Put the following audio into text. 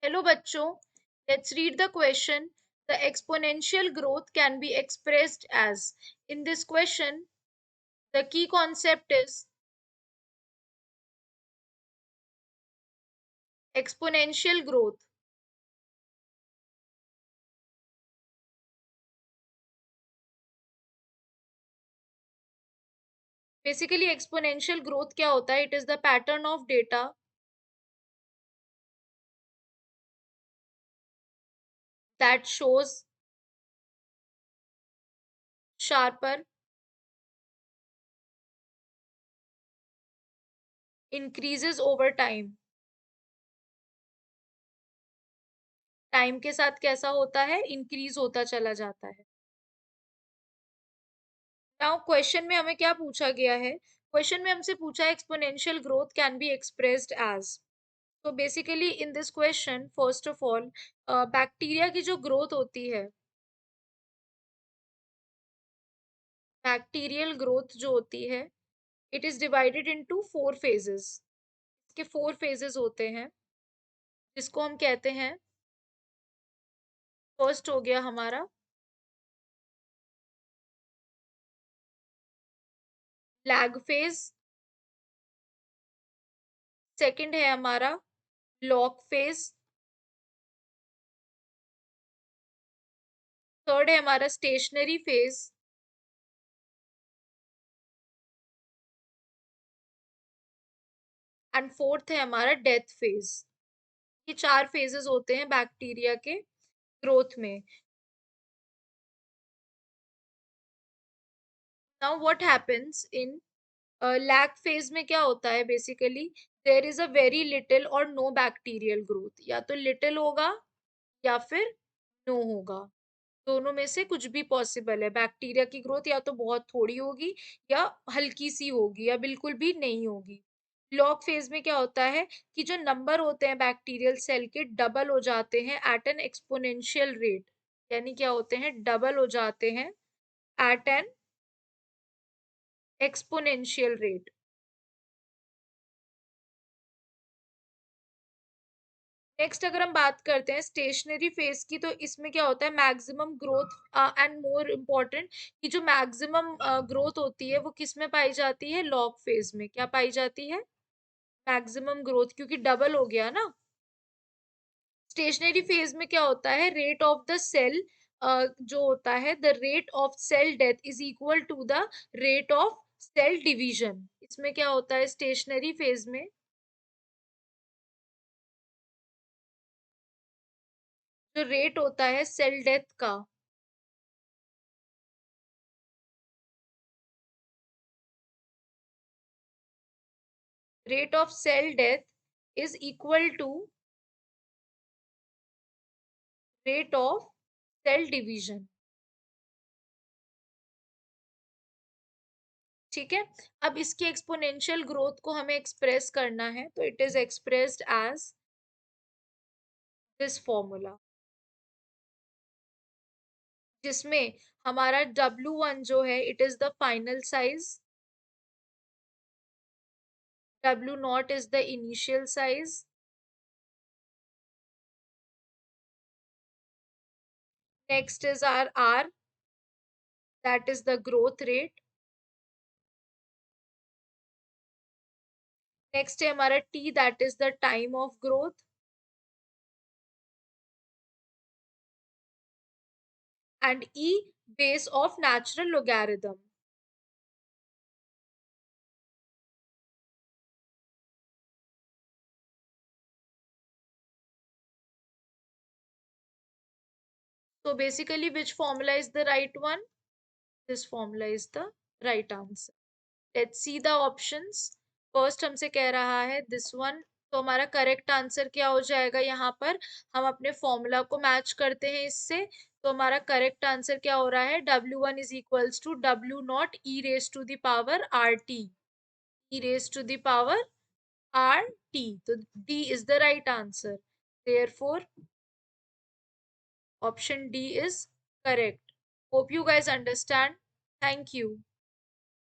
Hello bachcho, let's read the question. The exponential growth can be expressed as. In this question, the key concept is exponential growth. Basically, exponential growth क्या होता है? It is the pattern of data that shows sharper increases over time. Time के साथ कैसा होता है? Increase होता चला जाता है. नाउ क्वेश्चन में हमें क्या पूछा गया है? क्वेश्चन में हमसे पूछा है exponential growth can be expressed as. तो basically in this question first of all bacteria की जो ग्रोथ होती है, बैक्टीरियल ग्रोथ जो होती है, it is divided into 4 phases. इसके 4 फेजेस होते हैं जिसको हम कहते हैं. फर्स्ट हो गया हमारा लैग फेज. सेकंड है हमारा लॉग फेज. थर्ड है हमारा स्टेशनरी फेज. एंड फोर्थ है हमारा डेथ फेज. ये 4 फेजेस होते हैं बैक्टीरिया के ग्रोथ में. Now what happens in lag phase में क्या होता है? Basically there is a very little और नो बैक्टीरियल ग्रोथ. या तो लिटिल होगा या फिर नो होगा. दोनों में से कुछ भी पॉसिबल है. बैक्टीरिया की ग्रोथ या तो बहुत थोड़ी होगी या हल्की सी होगी या बिल्कुल भी नहीं होगी. लॉग फेज में क्या होता है कि जो नंबर होते हैं बैक्टीरियल सेल के डबल हो जाते हैं एट एन एक्सपोनेंशियल रेट. यानी क्या होते हैं? डबल हो जाते हैं at an exponential rate. Next अगर हम बात करते हैं स्टेशनरी फेज की, तो इसमें क्या होता है? Maximum growth and more important कि जो मैक्सिमम ग्रोथ होती है वो किस में पाई जाती है? लॉग फेज में. क्या पाई जाती है? मैक्सिमम ग्रोथ, क्योंकि डबल हो गया ना. स्टेशनरी फेज में क्या होता है? रेट ऑफ द सेल जो होता है, the rate of cell death is equal to the rate of cell division. इसमें क्या होता है स्टेशनरी फेज में? जो रेट होता है सेल डेथ का, rate of cell death is equal to rate of cell division. ठीक है. अब इसकी एक्सपोनेंशियल ग्रोथ को हमें एक्सप्रेस करना है, तो it is expressed as this formula, जिसमें हमारा W1 जो है it is the final size, W0 is the initial size, next is our R, that is the growth rate, next है हमारा T, that is the time of growth, and E, base of natural logarithm. So basically, which formula is the right one? This formula is the right answer. Let's see the options. First हमसे कह रहा है this one. तो हमारा correct answer क्या हो जाएगा? यहाँ पर हम अपने फॉर्मूला को मैच करते हैं इससे. तो हमारा करेक्ट आंसर क्या हो रहा है? W1 is equals to W0 e raised to the power RT. E raised to the power RT. तो D is the right answer. Therefore, option D is correct. Hope you guys understand. Thank you.